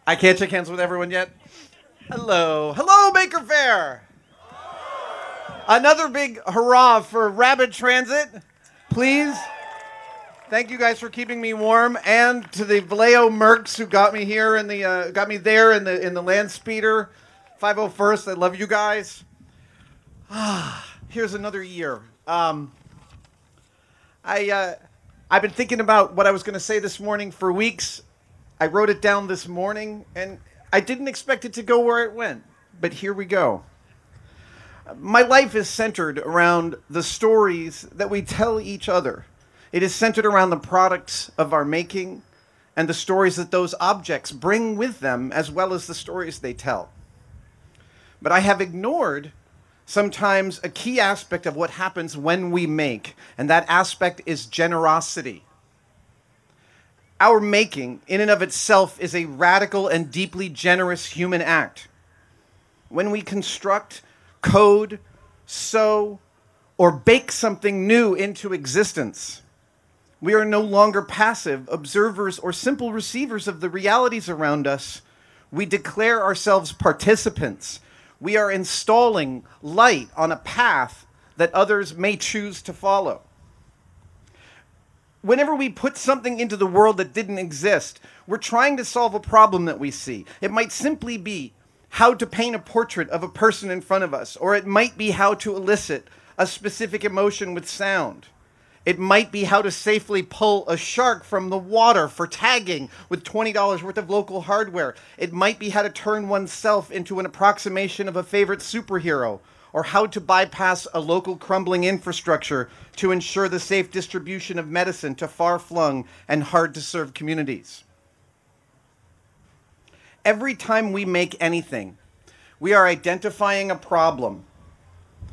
I can't shake hands with everyone yet. Hello. Hello, Maker Faire. Another big hurrah for Rapid Transit. Please. Thank you guys for keeping me warm, and to the Vallejo Mercs who got me here in the got me there in the land speeder. 501st. I love you guys. Here's another year. I've been thinking about what I was going to say this morning for weeks. I wrote it down this morning, and I didn't expect it to go where it went, but here we go. My life is centered around the stories that we tell each other. It is centered around the products of our making and the stories that those objects bring with them, as well as the stories they tell. But I have ignored sometimes a key aspect of what happens when we make, and that aspect is generosity. Our making, in and of itself, is a radical and deeply generous human act. When we construct, code, sew, or bake something new into existence, we are no longer passive observers or simple receivers of the realities around us. We declare ourselves participants. We are installing light on a path that others may choose to follow. Whenever we put something into the world that didn't exist, we're trying to solve a problem that we see. It might simply be how to paint a portrait of a person in front of us, or it might be how to elicit a specific emotion with sound. It might be how to safely pull a shark from the water for tagging with $20 worth of local hardware. It might be how to turn oneself into an approximation of a favorite superhero, or how to bypass a local crumbling infrastructure to ensure the safe distribution of medicine to far-flung and hard-to-serve communities. Every time we make anything, we are identifying a problem,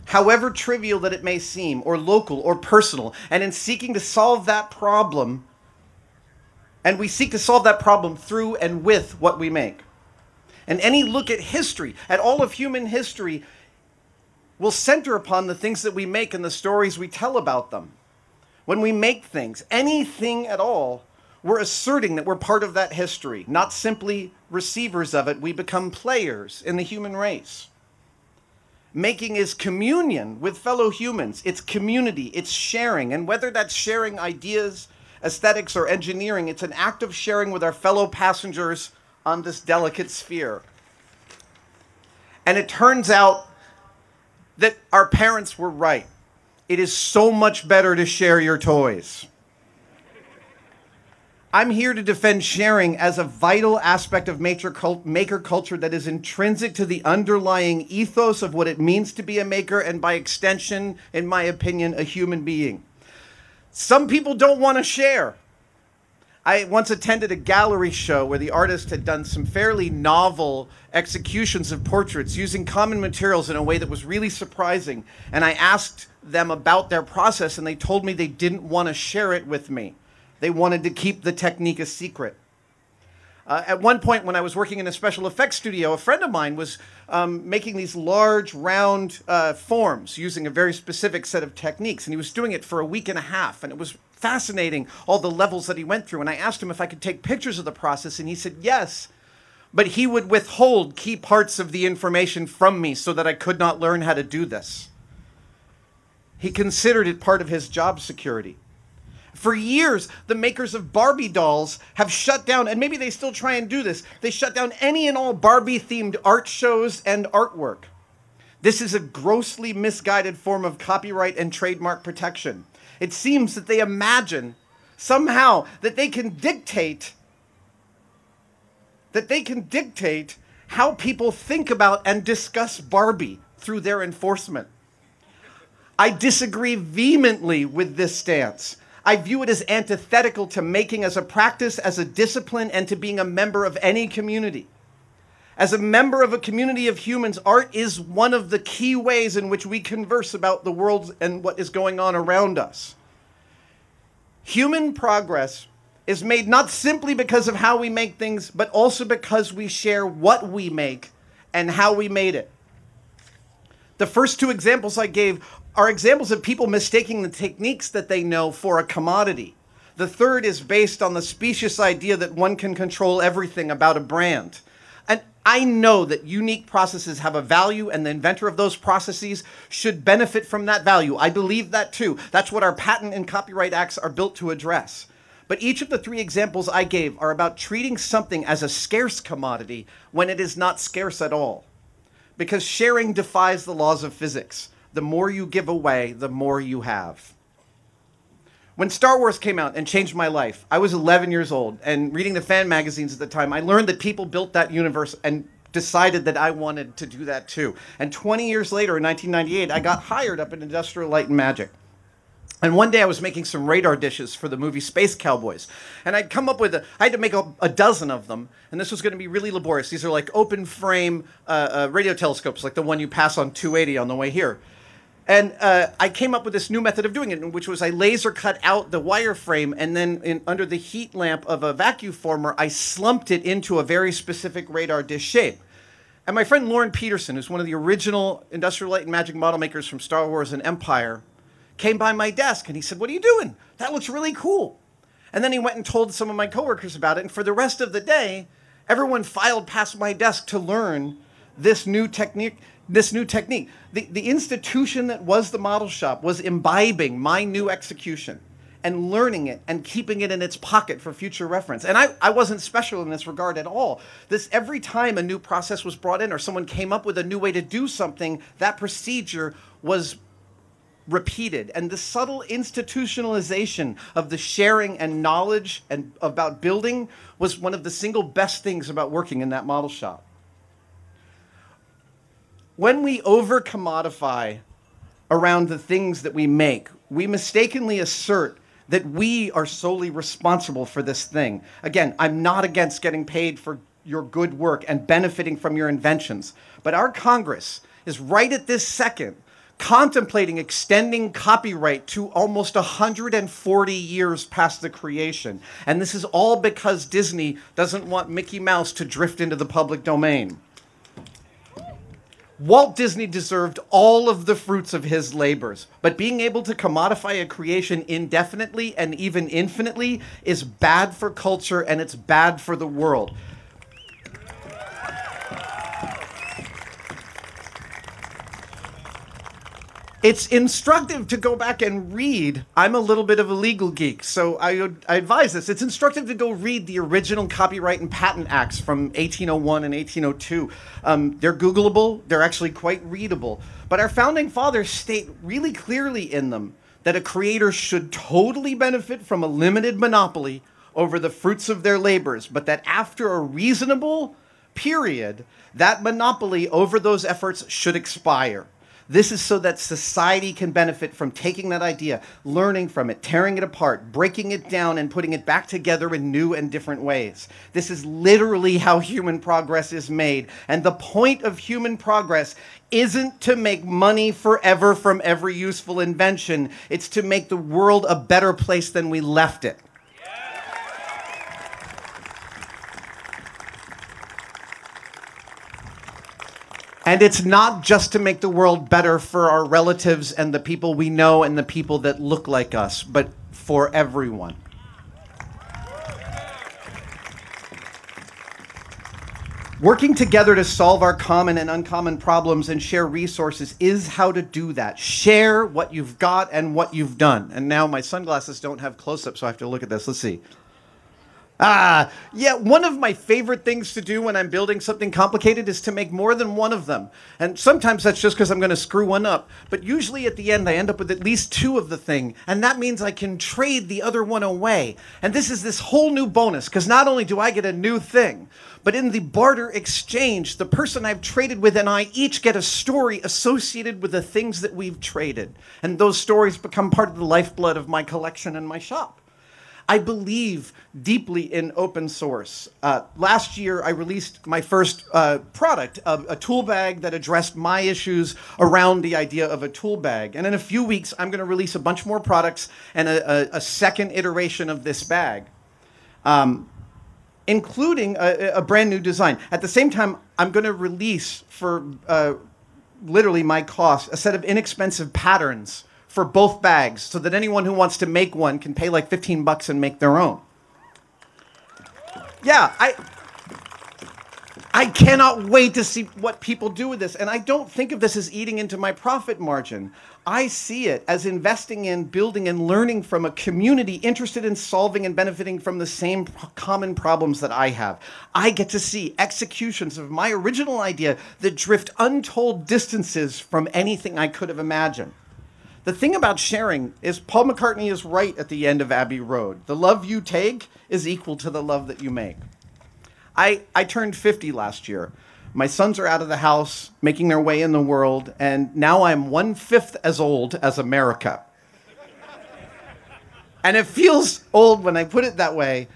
however trivial that it may seem, or local, or personal, and in seeking to solve that problem, and we seek to solve that problem through and with what we make. And any look at history, at all of human history, will center upon the things that we make and the stories we tell about them. When we make things, anything at all, we're asserting that we're part of that history, not simply receivers of it. We become players in the human race. Making is communion with fellow humans. It's community. It's sharing. And whether that's sharing ideas, aesthetics, or engineering, it's an act of sharing with our fellow passengers on this delicate sphere. And it turns out that our parents were right. It is so much better to share your toys. I'm here to defend sharing as a vital aspect of maker culture that is intrinsic to the underlying ethos of what it means to be a maker, and by extension, in my opinion, a human being. Some people don't want to share. I once attended a gallery show where the artist had done some fairly novel executions of portraits using common materials in a way that was really surprising. And I asked them about their process, and they told me they didn't want to share it with me. They wanted to keep the technique a secret. At one point, when I was working in a special effects studio, a friend of mine was making these large, round forms using a very specific set of techniques. And he was doing it for a week and a half. And it was fascinating, all the levels that he went through. And I asked him if I could take pictures of the process. And he said yes. But he would withhold key parts of the information from me so that I could not learn how to do this. He considered it part of his job security. For years, the makers of Barbie dolls have shut down, and maybe they still try and do this, they shut down any and all Barbie-themed art shows and artwork. This is a grossly misguided form of copyright and trademark protection. It seems that they imagine somehow that they can dictate how people think about and discuss Barbie through their enforcement. I disagree vehemently with this stance. I view it as antithetical to making as a practice, as a discipline, and to being a member of any community. As a member of a community of humans, art is one of the key ways in which we converse about the world and what is going on around us. Human progress is made not simply because of how we make things, but also because we share what we make and how we made it. The first two examples I gave are examples of people mistaking the techniques that they know for a commodity. The third is based on the specious idea that one can control everything about a brand. And I know that unique processes have a value, and the inventor of those processes should benefit from that value. I believe that too. That's what our patent and copyright acts are built to address. But each of the three examples I gave are about treating something as a scarce commodity when it is not scarce at all. Because sharing defies the laws of physics. The more you give away, the more you have. When Star Wars came out and changed my life, I was 11 years old, and reading the fan magazines at the time, I learned that people built that universe and decided that I wanted to do that too. And 20 years later, in 1998, I got hired up in Industrial Light and Magic. And one day I was making some radar dishes for the movie Space Cowboys. And I'd come up with I had to make a dozen of them. And this was going to be really laborious. These are like open frame radio telescopes, like the one you pass on 280 on the way here. And I came up with this new method of doing it, which was I laser cut out the wireframe, and then under the heat lamp of a vacuum former, I slumped it into a very specific radar dish shape. And my friend Lauren Peterson, who's one of the original Industrial Light and Magic model makers from Star Wars and Empire, came by my desk and he said, "What are you doing? That looks really cool." And then he went and told some of my coworkers about it. And for the rest of the day, everyone filed past my desk to learn this new technique. The institution that was the model shop was imbibing my new execution and learning it and keeping it in its pocket for future reference. And I wasn't special in this regard at all. Every time a new process was brought in or someone came up with a new way to do something, that procedure was repeated. And the subtle institutionalization of the sharing and knowledge and about building was one of the single best things about working in that model shop. When we over-commodify around the things that we make, we mistakenly assert that we are solely responsible for this thing. Again, I'm not against getting paid for your good work and benefiting from your inventions, but our Congress is right at this second contemplating extending copyright to almost 140 years past the creation. And this is all because Disney doesn't want Mickey Mouse to drift into the public domain. Walt Disney deserved all of the fruits of his labors, but being able to commodify a creation indefinitely and even infinitely is bad for culture, and it's bad for the world. It's instructive to go back and read. I'm a little bit of a legal geek, so I advise this. It's instructive to go read the original Copyright and Patent Acts from 1801 and 1802. They're Googleable. They're actually quite readable. But our founding fathers state really clearly in them that a creator should totally benefit from a limited monopoly over the fruits of their labors, but that after a reasonable period, that monopoly over those efforts should expire. This is so that society can benefit from taking that idea, learning from it, tearing it apart, breaking it down, and putting it back together in new and different ways. This is literally how human progress is made. And the point of human progress isn't to make money forever from every useful invention. It's to make the world a better place than we left it. And it's not just to make the world better for our relatives and the people we know and the people that look like us, but for everyone. Working together to solve our common and uncommon problems and share resources is how to do that. Share what you've got and what you've done. And now my sunglasses don't have close-up, so I have to look at this. Let's see. Yeah, one of my favorite things to do when I'm building something complicated is to make more than one of them. And sometimes that's just because I'm going to screw one up. But usually at the end, I end up with at least two of the thing. And that means I can trade the other one away. And this is this whole new bonus, because not only do I get a new thing, but in the barter exchange, the person I've traded with and I each get a story associated with the things that we've traded. And those stories become part of the lifeblood of my collection and my shop. I believe deeply in open source. Last year, I released my first product, a tool bag that addressed my issues around the idea of a tool bag. And in a few weeks, I'm going to release a bunch more products and a second iteration of this bag, including a brand new design. At the same time, I'm going to release for literally my cost a set of inexpensive patterns for both bags so that anyone who wants to make one can pay like $15 and make their own. Yeah, I cannot wait to see what people do with this. And I don't think of this as eating into my profit margin. I see it as investing in, building, and learning from a community interested in solving and benefiting from the same common problems that I have. I get to see executions of my original idea that drift untold distances from anything I could have imagined. The thing about sharing is Paul McCartney is right at the end of Abbey Road. The love you take is equal to the love that you make. I turned 50 last year. My sons are out of the house, making their way in the world, and now I'm 1/5 as old as America. And it feels old when I put it that way,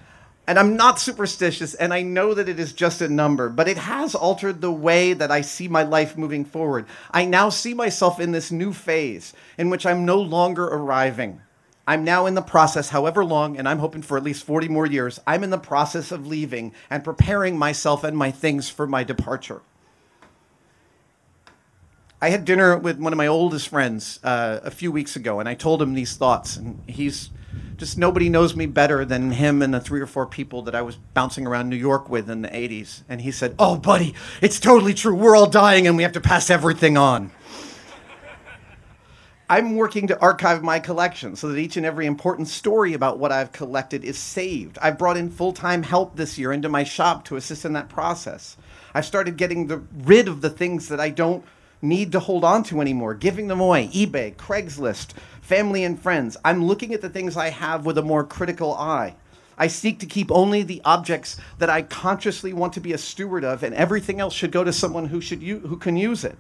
and I'm not superstitious, and I know that it is just a number, but it has altered the way that I see my life moving forward. I now see myself in this new phase in which I'm no longer arriving. I'm now in the process, however long, and I'm hoping for at least 40 more years, I'm in the process of leaving and preparing myself and my things for my departure. I had dinner with one of my oldest friends a few weeks ago, and I told him these thoughts, and he's just, nobody knows me better than him and the 3 or 4 people that I was bouncing around New York with in the 80s. And he said, "Oh, buddy, it's totally true. We're all dying and we have to pass everything on." I'm working to archive my collection so that each and every important story about what I've collected is saved. I've brought in full-time help this year into my shop to assist in that process. I've started getting rid of the things that I don't need to hold on to anymore, giving them away. eBay, Craigslist, family and friends. I'm looking at the things I have with a more critical eye. I seek to keep only the objects that I consciously want to be a steward of, and everything else should go to someone who can use it.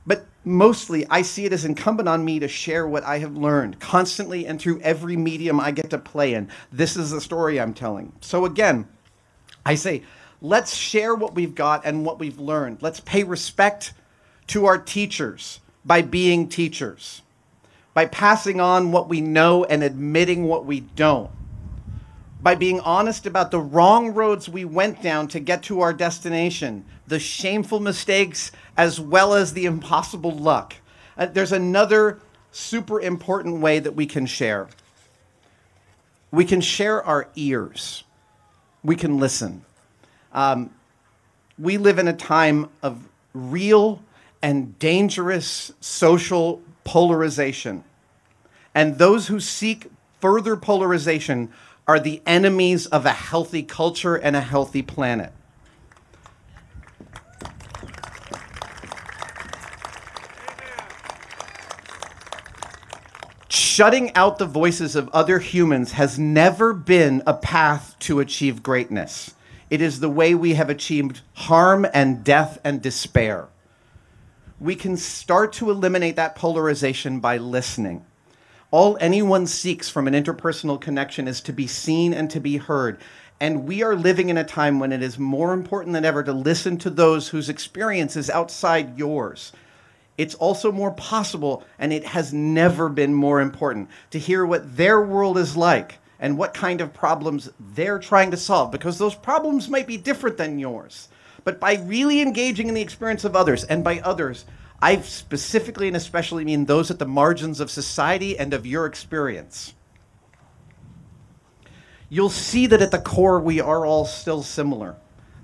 But mostly, I see it as incumbent on me to share what I have learned constantly and through every medium I get to play in. This is the story I'm telling. So again, I say, let's share what we've got and what we've learned. Let's pay respect to our teachers by being teachers, by passing on what we know and admitting what we don't, by being honest about the wrong roads we went down to get to our destination, the shameful mistakes as well as the impossible luck. There's another super important way that we can share. We can share our ears. We can listen. We live in a time of real and dangerous social polarization. And those who seek further polarization are the enemies of a healthy culture and a healthy planet. Shutting out the voices of other humans has never been a path to achieve greatness. It is the way we have achieved harm and death and despair. We can start to eliminate that polarization by listening. All anyone seeks from an interpersonal connection is to be seen and to be heard. And we are living in a time when it is more important than ever to listen to those whose experience is outside yours. It's also more possible, and it has never been more important, to hear what their world is like and what kind of problems they're trying to solve, because those problems might be different than yours. But by really engaging in the experience of others, and by others, I specifically and especially mean those at the margins of society and of your experience, you'll see that at the core we are all still similar.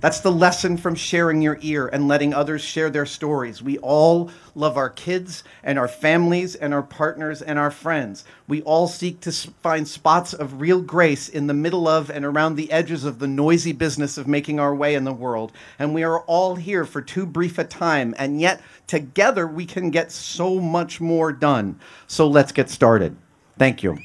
That's the lesson from sharing your ear and letting others share their stories. We all love our kids and our families and our partners and our friends. We all seek to find spots of real grace in the middle of and around the edges of the noisy business of making our way in the world. And we are all here for too brief a time, and yet together we can get so much more done. So let's get started. Thank you.